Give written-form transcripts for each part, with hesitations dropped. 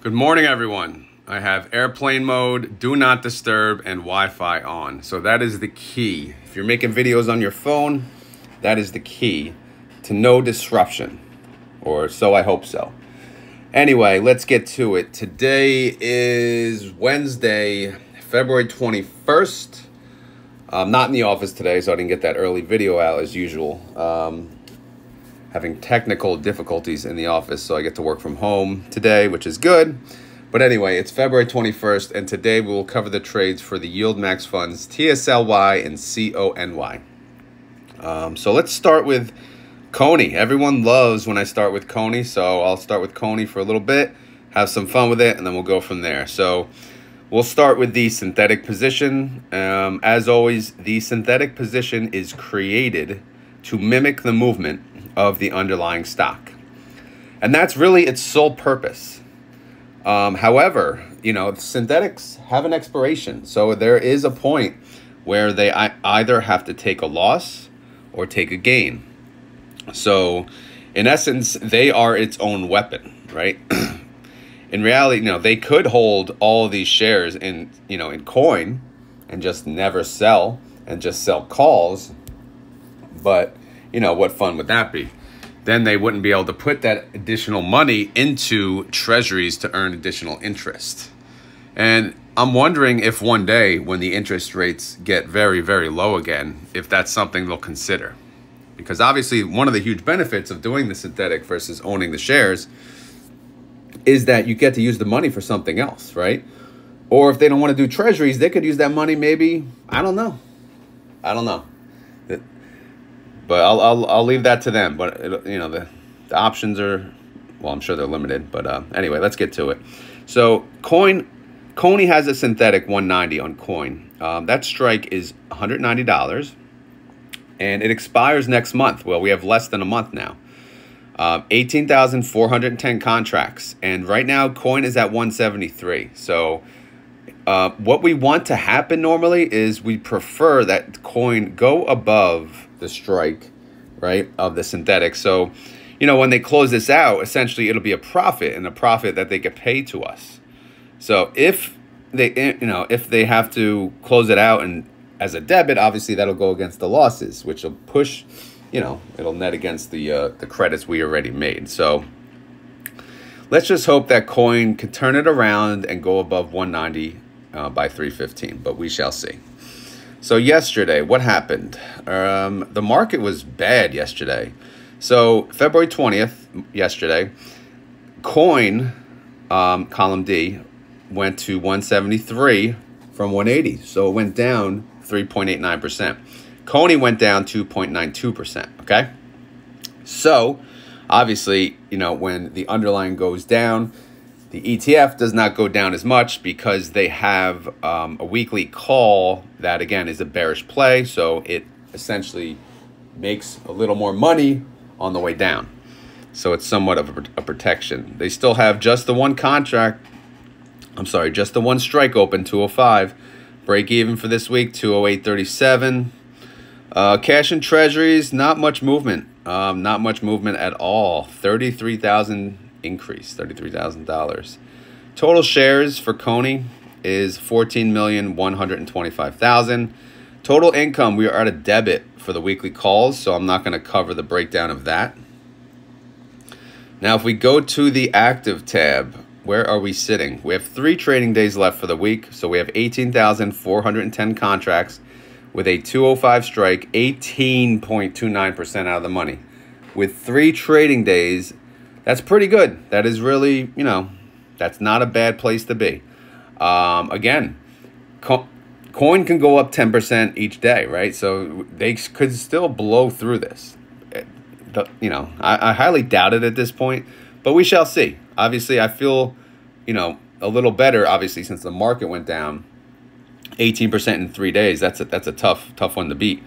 Good morning, everyone. I have airplane mode, do not disturb, and Wi-Fi on. So that is the key. If you're making videos on your phone, that is the key to no disruption, or so I hope so. Anyway, let's get to it. Today is Wednesday, February 21st. I'm not in the office today, so I didn't get that early video out as usual. Having technical difficulties in the office, so I get to work from home today, which is good. But anyway, it's February 21st, and today we will cover the trades for the YieldMax funds, TSLY and CONY. So let's start with CONY. Everyone loves when I start with CONY, so I'll start with CONY for a little bit, have some fun with it, and then we'll go from there. So we'll start with the synthetic position. As always, the synthetic position is created to mimic the movement of the underlying stock. And that's really its sole purpose. However, synthetics have an expiration. So there is a point where they either have to take a loss or take a gain. So in essence, they are its own weapon, right? In reality, they could hold all of these shares in coin and just never sell and just sell calls. But what fun would that be? Then they wouldn't be able to put that additional money into treasuries to earn additional interest. And I'm wondering if one day when the interest rates get very, very low again, if that's something they'll consider. Because obviously one of the huge benefits of doing the synthetic versus owning the shares is that you get to use the money for something else, right? Or if they don't want to do treasuries, they could use that money maybe, I don't know. But I'll leave that to them. But the options are, well, I'm sure they're limited. But anyway, let's get to it. So CONY has a synthetic 190 on coin. That strike is $190, and it expires next month. Well, we have less than a month now. 18,410 contracts, and right now coin is at 173. So what we want to happen normally is we prefer that coin go above the strike, right, of the synthetic. So, when they close this out, essentially it'll be a profit, and a profit that they get paid to us. So if they have to close it out and as a debit, obviously that'll go against the losses, which will push, it'll net against the credits we already made. So let's just hope that coin can turn it around and go above 190 by 315, but we shall see. So yesterday, what happened? The market was bad yesterday. So February 20th, yesterday, coin, column D, went to 173 from 180. So it went down 3.89%. CONY went down 2.92%, okay? So obviously, when the underlying goes down, the ETF does not go down as much because they have a weekly call that, again, is a bearish play. So it essentially makes a little more money on the way down. So it's somewhat of a protection. They still have just the one contract. I'm sorry, just the one strike open, 205. Break even for this week, 208.37. Cash and treasuries, not much movement. Not much movement at all. 33,000 increase, $33,000. Total shares for CONY is 14,125,000. Total income, we are at a debit for the weekly calls, so I'm not going to cover the breakdown of that. Now, if we go to the active tab, where are we sitting? We have 3 trading days left for the week, so we have 18,410 contracts with a 205 strike, 18.29% out of the money. With 3 trading days, that's pretty good. That is really, that's not a bad place to be. Again, coin can go up 10% each day, right? So they could still blow through this. I highly doubt it at this point, but we shall see. Obviously, I feel, a little better, obviously, since the market went down 18% in 3 days. That's a tough one to beat.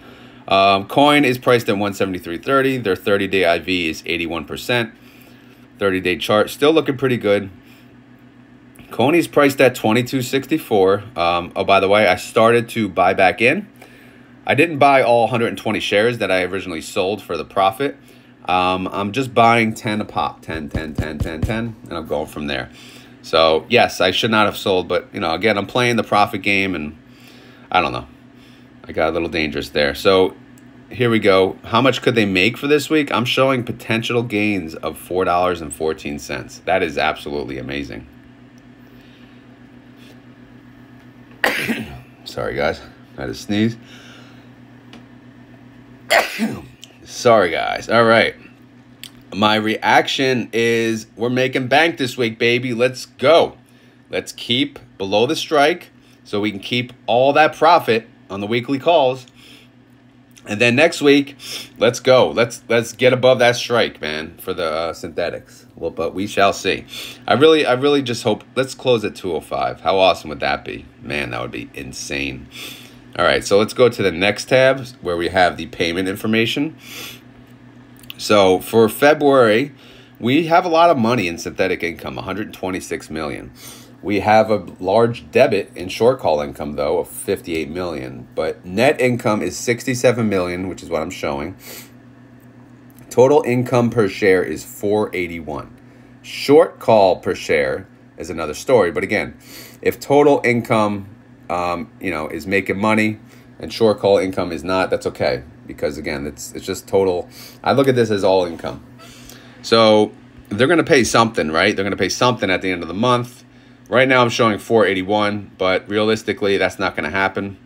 Coin is priced at 173.30. Their 30-day IV is 81%. 30-day chart still looking pretty good. CONY's priced at 22.64. Oh, by the way, I started to buy back in. I didn't buy all 120 shares that I originally sold for the profit. I'm just buying 10 a pop, 10, 10, 10, 10, 10, and I'm going from there. So yes, I should not have sold, but you know, again, I'm playing the profit game, and I don't know. I got a little dangerous there. So here we go. How much could they make for this week? I'm showing potential gains of $4.14. That is absolutely amazing. Sorry, guys. I had to sneeze. Sorry, guys. All right. My reaction is we're making bank this week, baby. Let's go. Let's keep below the strike so we can keep all that profit on the weekly calls. And then next week, let's go. Let's get above that strike, man, for the synthetics. Well, but we shall see. I really just hope. Let's close at 205. How awesome would that be? Man, that would be insane. All right, so let's go to the next tab where we have the payment information. So for February, we have a lot of money in synthetic income, 126 million. We have a large debit in short call income, though, of 58 million. But net income is 67 million, which is what I'm showing. Total income per share is 481. Short call per share is another story. But again, if total income, is making money and short call income is not, that's okay. Because again, it's just total. I look at this as all income. So they're going to pay something, right? They're going to pay something at the end of the month. Right now I'm showing 481, but realistically that's not going to happen.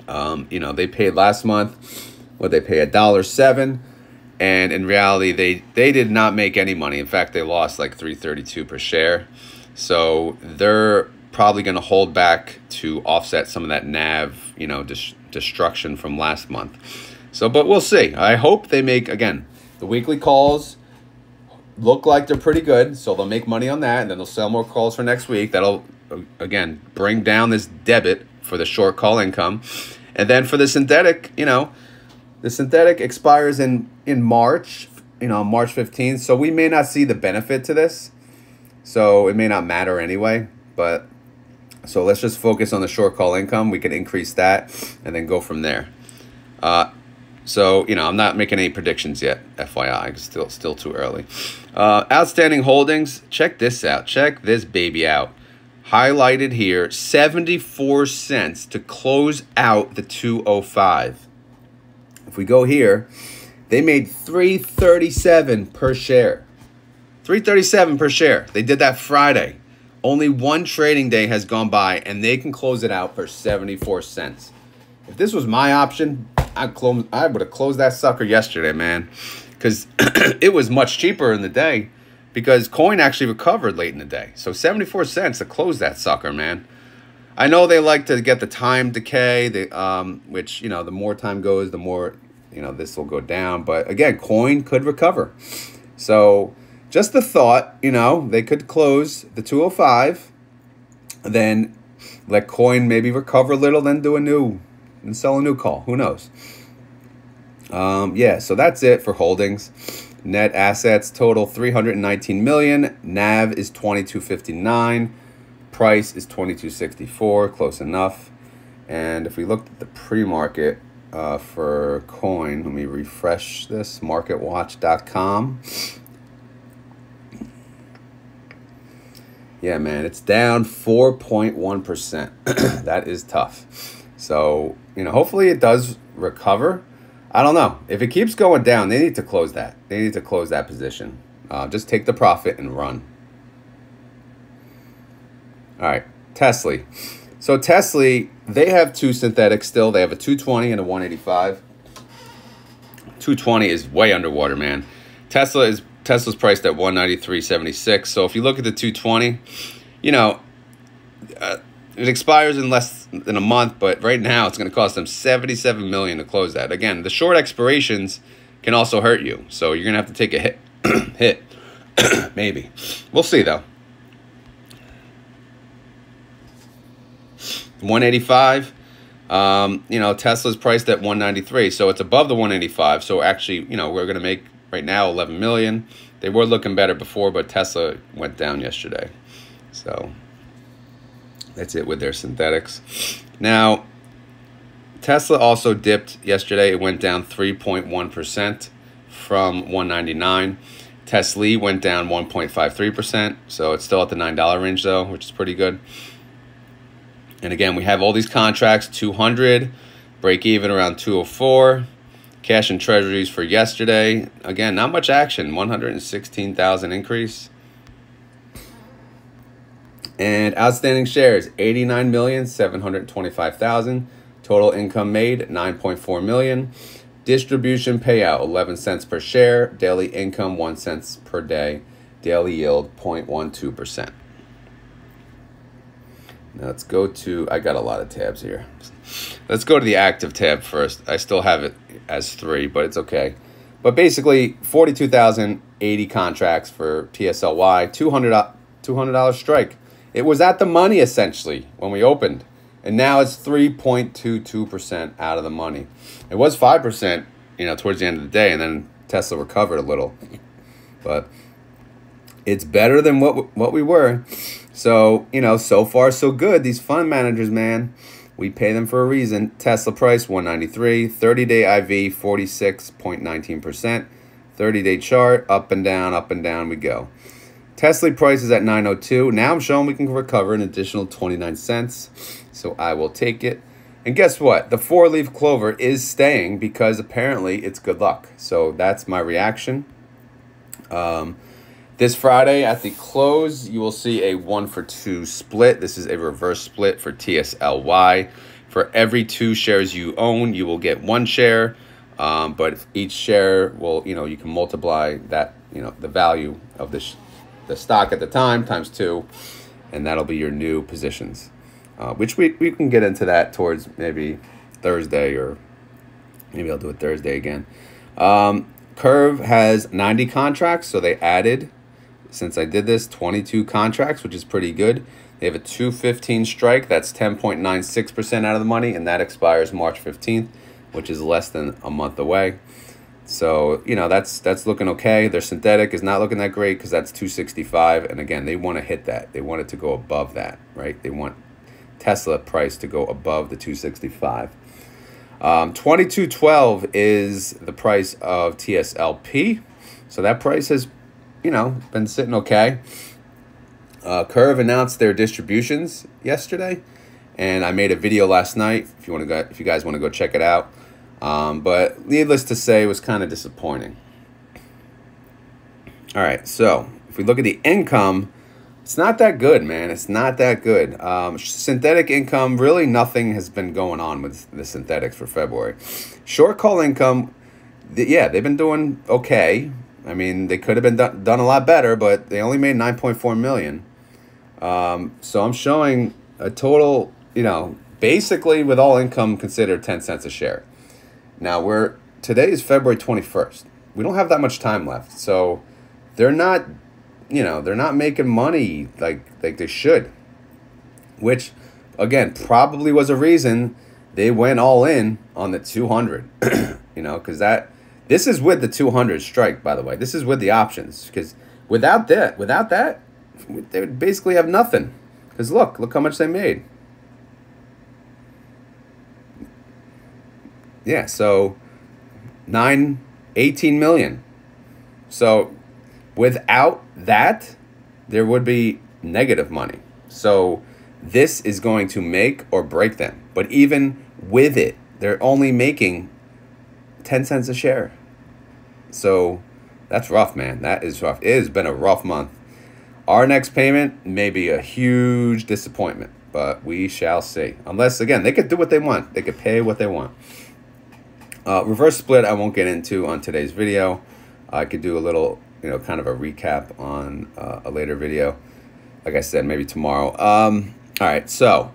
They paid last month. What they pay $1.07, and in reality they did not make any money. In fact, they lost like 332 per share. So they're probably going to hold back to offset some of that NAV, destruction from last month. So, but we'll see. I hope they make, again, the weekly calls look like they're pretty good, so they'll make money on that, and then they'll sell more calls for next week. That'll, again, bring down this debit for the short call income. And then for the synthetic, the synthetic expires in March, March 15th, so we may not see the benefit to this. So it may not matter anyway, but so let's just focus on the short call income. We can increase that and then go from there. So, I'm not making any predictions yet, FYI. It's still too early. Outstanding holdings, check this out. Check this baby out. Highlighted here, 74 cents to close out the 205. If we go here, they made $3.37 per share. $3.37 per share. They did that Friday. Only one trading day has gone by, and they can close it out for 74 cents. If this was my option, I would have closed that sucker yesterday, man, because it was much cheaper in the day because coin actually recovered late in the day. So 74 cents to close that sucker, man. I know they like to get the time decay, which, the more time goes, the more, this will go down. But again, coin could recover. So just the thought, they could close the 205, then let coin maybe recover a little, then do and sell a new call. Who knows? Yeah, so that's it for holdings. Net assets total 319 million. NAV is 22.59. Price is 22.64. Close enough. And if we looked at the pre-market for coin, let me refresh this. Marketwatch.com. Yeah, man, it's down 4.1%. That is tough. So, hopefully it does recover. I don't know. If it keeps going down, they need to close that. They need to close that position. Just take the profit and run. All right, TSLY. So TSLY, they have two synthetics still. They have a 220 and a 185. 220 is way underwater, man. Tesla's priced at 193.76. So if you look at the 220, it expires in less than a month, but right now it's going to cost them $77 million to close that. Again, the short expirations can also hurt you, so you're going to have to take a hit. Maybe. We'll see, though. 185. Tesla's priced at 193, so it's above the 185. So actually, we're going to make right now 11 million. They were looking better before, but Tesla went down yesterday. So that's it with their synthetics. Now, Tesla also dipped yesterday. It went down 3.1% from 199. TSLY went down 1.53%, so it's still at the $9 range though, which is pretty good. And again, we have all these contracts, 200, break even around 204. Cash and treasuries for yesterday. Again, not much action, 116,000 increase. And outstanding shares, 89,725,000. Total income made, 9.4 million. Distribution payout, 11 cents per share. Daily income, 1 cent per day. Daily yield, 0.12%. Now let's go to, I got a lot of tabs here. Let's go to the active tab first. I still have it as 3, but it's okay. But basically, 42,080 contracts for TSLY, $200 strike. It was at the money, essentially, when we opened. And now it's 3.22% out of the money. It was 5%, towards the end of the day, and then Tesla recovered a little. But it's better than what we were. So, so far so good. These fund managers, man, we pay them for a reason. Tesla price, 193. 30-day IV, 46.19%. 30-day chart, up and down we go. TSLY price is at 902. Now I'm showing we can recover an additional 29 cents. So I will take it. And guess what? The 4-leaf clover is staying because apparently it's good luck. So that's my reaction. This Friday at the close, you will see a 1-for-2 split. This is a reverse split for TSLY. For every 2 shares you own, you will get 1 share. But each share will, you can multiply that, the value of the stock at the time times 2, and that'll be your new positions. Which we can get into that towards maybe Thursday, or maybe I'll do it Thursday again. Curve has 90 contracts, so they added, since I did this, 22 contracts, which is pretty good. They have a 215 strike. That's 10.96% out of the money, and that expires March 15th, which is less than a month away. So, that's looking okay. Their synthetic is not looking that great because that's 265. And again, they want to hit that. They want it to go above that, right? They want Tesla price to go above the 265. 2212 is the price of TSLP. So that price has, been sitting okay. Curve announced their distributions yesterday, and I made a video last night if you guys want to go check it out. But needless to say, it was kind of disappointing. All right, so if we look at the income, it's not that good, man. It's not that good. Synthetic income, really nothing has been going on with the synthetics for February. Short call income, yeah, they've been doing okay. I mean, they could have been done a lot better, but they only made 9.4 million. So I'm showing a total, basically with all income considered 10 cents a share. Now today is February 21st. We don't have that much time left. So they're not, they're not making money like they should, which again, probably was a reason they went all in on the 200, because this is with the 200 strike, by the way. This is with the options, because without that, they would basically have nothing. Because look how much they made. Yeah, so 18 million. So without that, there would be negative money. So this is going to make or break them. But even with it, they're only making 10 cents a share. So that's rough, man. That is rough. It has been a rough month. Our next payment may be a huge disappointment, but we shall see. Unless, again, they could do what they want. They could pay what they want. Reverse split I won't get into on today's video. I could do a little, kind of a recap on a later video. Like I said, maybe tomorrow. All right, so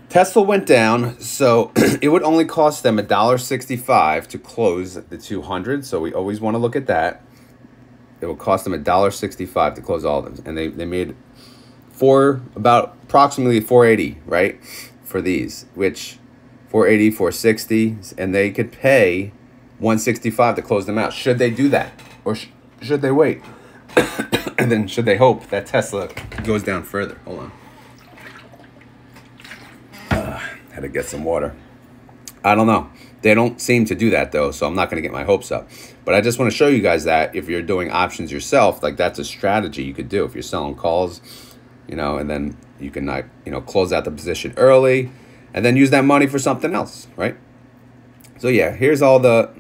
Tesla went down. So it would only cost them $1.65 to close the 200. So we always want to look at that. It will cost them $1.65 to close all of them. And they made about approximately 480, right, for these, which 480, 460, and they could pay 165 to close them out. Should they do that? Or should they wait? And then should they hope that Tesla goes down further? Hold on. Had to get some water. I don't know. They don't seem to do that though, so I'm not going to get my hopes up. But I just want to show you guys that if you're doing options yourself, like that's a strategy you could do. If you're selling calls, you know, and then you can, you know, close out the position early and then use that money for something else, right? So yeah, here's all the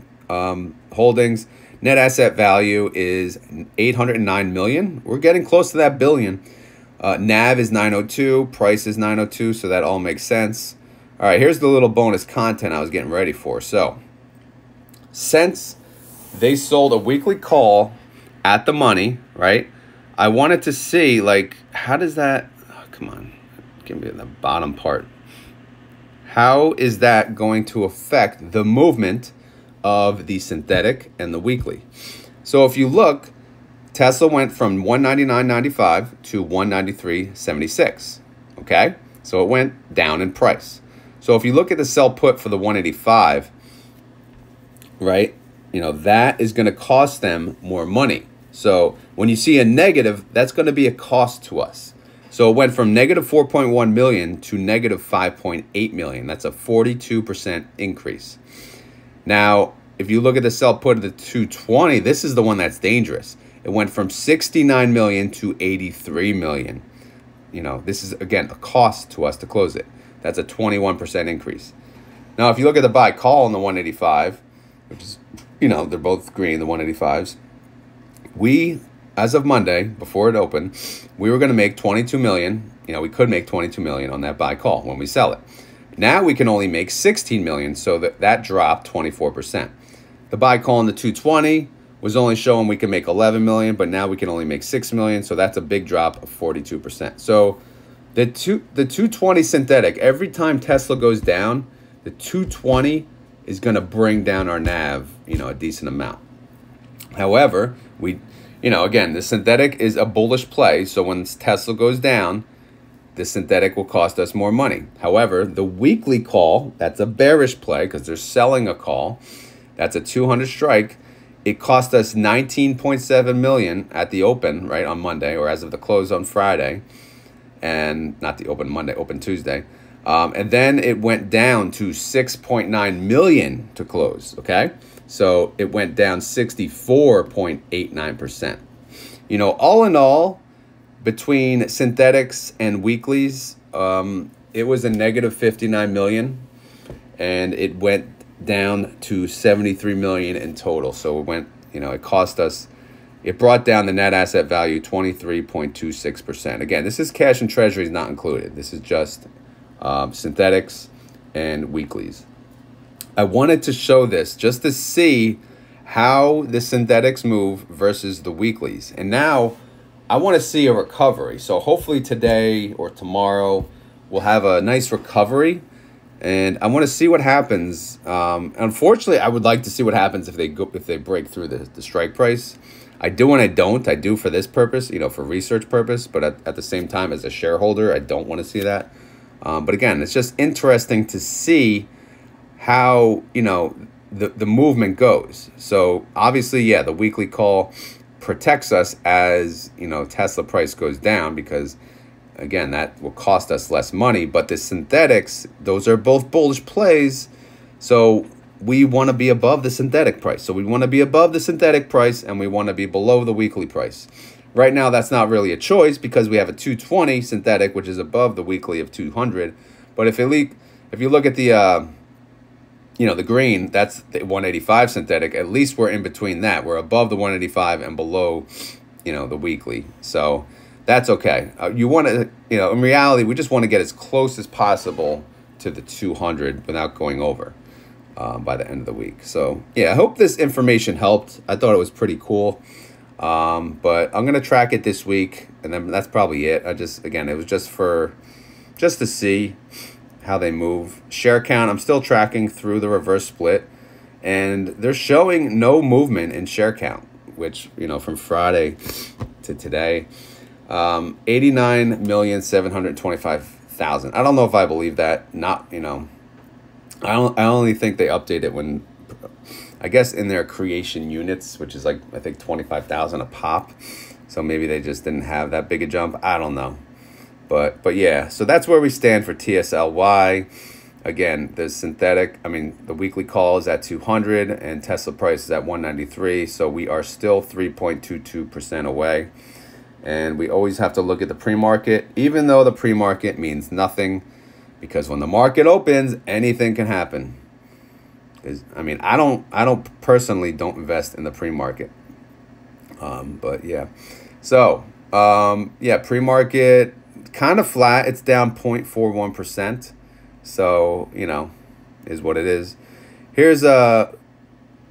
holdings. Net asset value is 809 million. We're getting close to that billion. NAV is 902, price is 902, so that all makes sense. All right, here's the little bonus content I was getting ready for. So, since they sold a weekly call at the money, right? I wanted to see, like, how does that, oh, come on, give me the bottom part. How is that going to affect the movement of the synthetic and the weekly? So if you look, Tesla went from 199.95 to 193.76, okay? So it went down in price. So if you look at the sell put for the 185, right, you know, that is going to cost them more money. So when you see a negative, that's going to be a cost to us. So it went from negative 4.1 million to negative 5.8 million. That's a 42% increase. Now, if you look at the sell put of the 220, this is the one that's dangerous. It went from 69 million to 83 million. You know, this is, again, a cost to us to close it. That's a 21% increase. Now, if you look at the buy call on the 185, which is, you know, they're both green, the 185s. We, as of Monday, before it opened, we were going to make 22 million. You know, we could make 22 million on that buy call when we sell it. Now we can only make 16 million, so that dropped 24%. The buy call on the 220 was only showing we can make 11 million, but now we can only make 6 million, so that's a big drop of 42%. So the 220 synthetic, every time Tesla goes down, the 220 is going to bring down our NAV, you know, a decent amount. However, you know, again, the synthetic is a bullish play, so when Tesla goes down, the synthetic will cost us more money. However, the weekly call, that's a bearish play because they're selling a call. That's a 200 strike. It cost us 19.7 million at the open, right, on Monday, or as of the close on Friday. And not the open Monday, open Tuesday. And then it went down to 6.9 million to close, okay? So it went down 64.89%. You know, all in all, between synthetics and weeklies, it was a negative 59 million, and it went down to 73 million in total. So it went, you know, it cost us, it brought down the net asset value 23.26%. Again, this is cash and treasuries not included. This is just synthetics and weeklies. I wanted to show this just to see how the synthetics move versus the weeklies. And now I want to see a recovery. So hopefully today or tomorrow we'll have a nice recovery. And I want to see what happens. Unfortunately, I would like to see what happens if they break through the strike price. I do and I don't. I do for this purpose, you know, for research purpose. But at the same time, as a shareholder, I don't want to see that. But again, it's just interesting to see how, you know, the movement goes. So obviously, yeah, the weekly call protects us as, you know, Tesla price goes down because, again, that will cost us less money. But the synthetics, those are both bullish plays. So we want to be above the synthetic price. So we want to be above the synthetic price and we want to be below the weekly price. Right now, that's not really a choice because we have a 220 synthetic, which is above the weekly of 200. But if you look at the, you know, the green, that's the 185 synthetic. At least we're in between that. We're above the 185 and below, you know, the weekly. So that's okay. You want to, you know, in reality, we just want to get as close as possible to the 200 without going over by the end of the week. So yeah, I hope this information helped. I thought it was pretty cool. But I'm going to track it this week, and then that's probably it. Again, it was just to see how they move. Share count, I'm still tracking through the reverse split, and they're showing no movement in share count, which, you know, from Friday to today, 89,725,000. I don't know if I believe that. Not, you know, I only think they update it when, I guess, in their creation units, which is like, I think 25,000 a pop. So maybe they just didn't have that big a jump. I don't know. But yeah, so that's where we stand for TSLY. Again, the synthetic, the weekly call is at 200 and Tesla price is at 193. So we are still 3.22% away. And we always have to look at the pre-market, even though the pre-market means nothing, because when the market opens, anything can happen. I don't personally don't invest in the pre-market. But yeah. So, yeah, pre-market kind of flat. It's down 0.41%. So, is what it is. Here's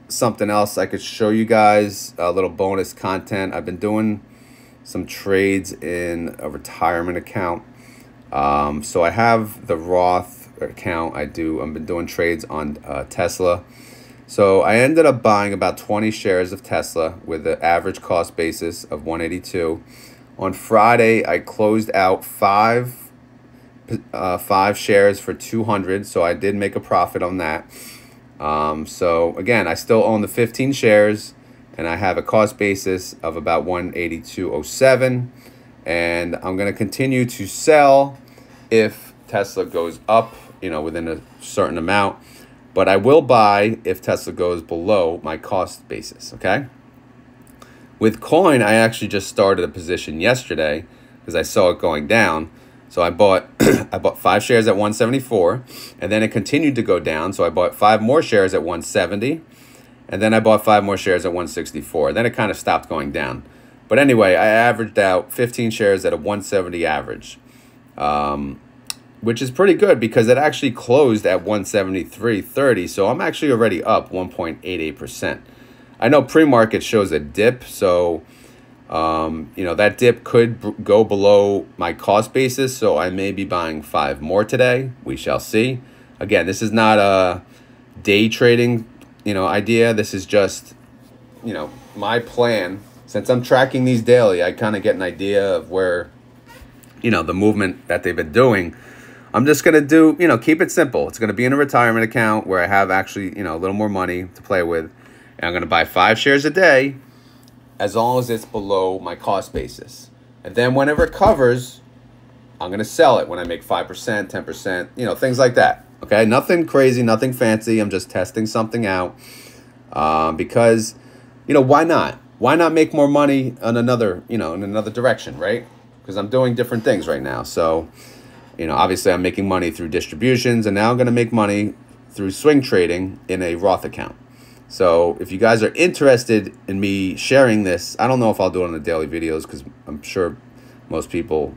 something else I could show you guys, a little bonus content. I've been doing some trades in a retirement account. So I have the Roth account. I've been doing trades on Tesla. So I ended up buying about 20 shares of Tesla with an average cost basis of 182. On Friday, I closed out five shares for 200, so I did make a profit on that. So again, I still own the 15 shares, and I have a cost basis of about 182.07, and I'm going to continue to sell if Tesla goes up, within a certain amount, but I will buy if Tesla goes below my cost basis. Okay. With coin, I actually just started a position yesterday because I saw it going down. So I bought I bought 5 shares at 174, and then it continued to go down. So I bought 5 more shares at 170, and then I bought 5 more shares at 164. Then it kind of stopped going down. But anyway, I averaged out 15 shares at a 170 average, which is pretty good because it actually closed at 173.30. So I'm actually already up 1.88%. I know pre-market shows a dip, so that dip could go below my cost basis, so I may be buying 5 more today. We shall see. Again, this is not a day trading, idea. This is just, my plan. Since I'm tracking these daily, I kind of get an idea of where, the movement that they've been doing. I'm just going to do, keep it simple. It's going to be in a retirement account where I have actually, a little more money to play with. And I'm going to buy 5 shares a day, as long as it's below my cost basis. And then when it recovers, I'm going to sell it when I make 5%, 10%, things like that. Okay, nothing crazy, nothing fancy. I'm just testing something out because, why not? Why not make more money on another, in another direction, right? Because I'm doing different things right now. So, obviously I'm making money through distributions, and now I'm going to make money through swing trading in a Roth account. So if you guys are interested in me sharing this, I don't know if I'll do it on the daily videos because I'm sure most people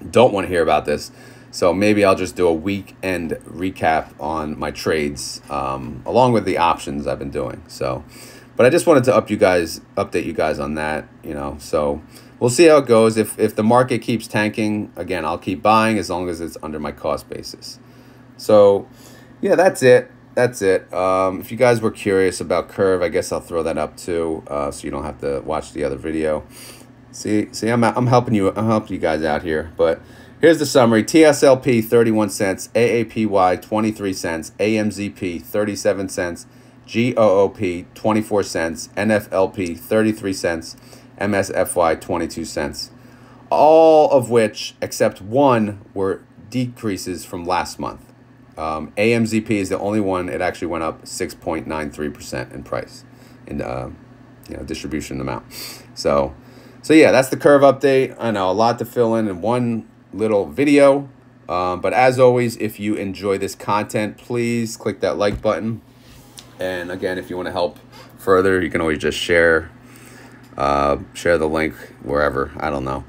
don't want to hear about this. So maybe I'll just do a weekend recap on my trades along with the options I've been doing. So, but I just wanted to update you guys on that, so we'll see how it goes. If the market keeps tanking, again, I'll keep buying as long as it's under my cost basis. So yeah, that's it. If you guys were curious about curve, I guess I'll throw that up too, so you don't have to watch the other video. See, I'm helping you guys out here. But here's the summary: TSLP 31 cents, AAPY 23 cents, AMZP 37 cents, GOOP 24 cents, NFLP 33 cents, MSFY 22 cents. All of which, except one, were decreases from last month. AMZP is the only one. It actually went up 6.93% in price, in distribution amount. So yeah, that's the curve update. I know a lot to fill in one little video, but as always, if you enjoy this content, please click that like button. And again, if you want to help further, you can always just share the link wherever. I don't know.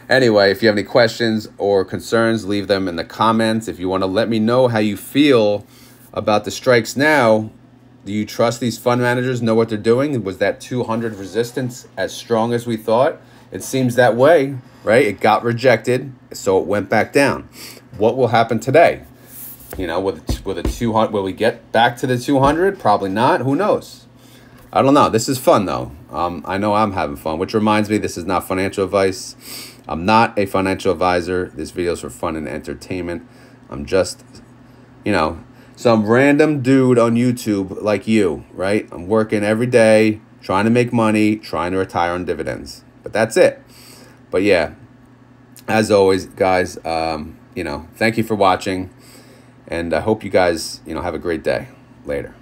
Anyway, if you have any questions or concerns, leave them in the comments. If you want to let me know how you feel about the strikes now, do you trust these fund managers, know what they're doing? Was that 200 resistance as strong as we thought? It seems that way, right? It got rejected, so it went back down. What will happen today? With a 200, will we get back to the 200? Probably not. Who knows? I don't know. This is fun, though. I know I'm having fun, which reminds me, this is not financial advice. I'm not a financial advisor. This video is for fun and entertainment. I'm just, some random dude on YouTube like you, right? I'm working every day, trying to make money, trying to retire on dividends. But that's it. But yeah, as always, guys, thank you for watching. And I hope you guys, have a great day. Later.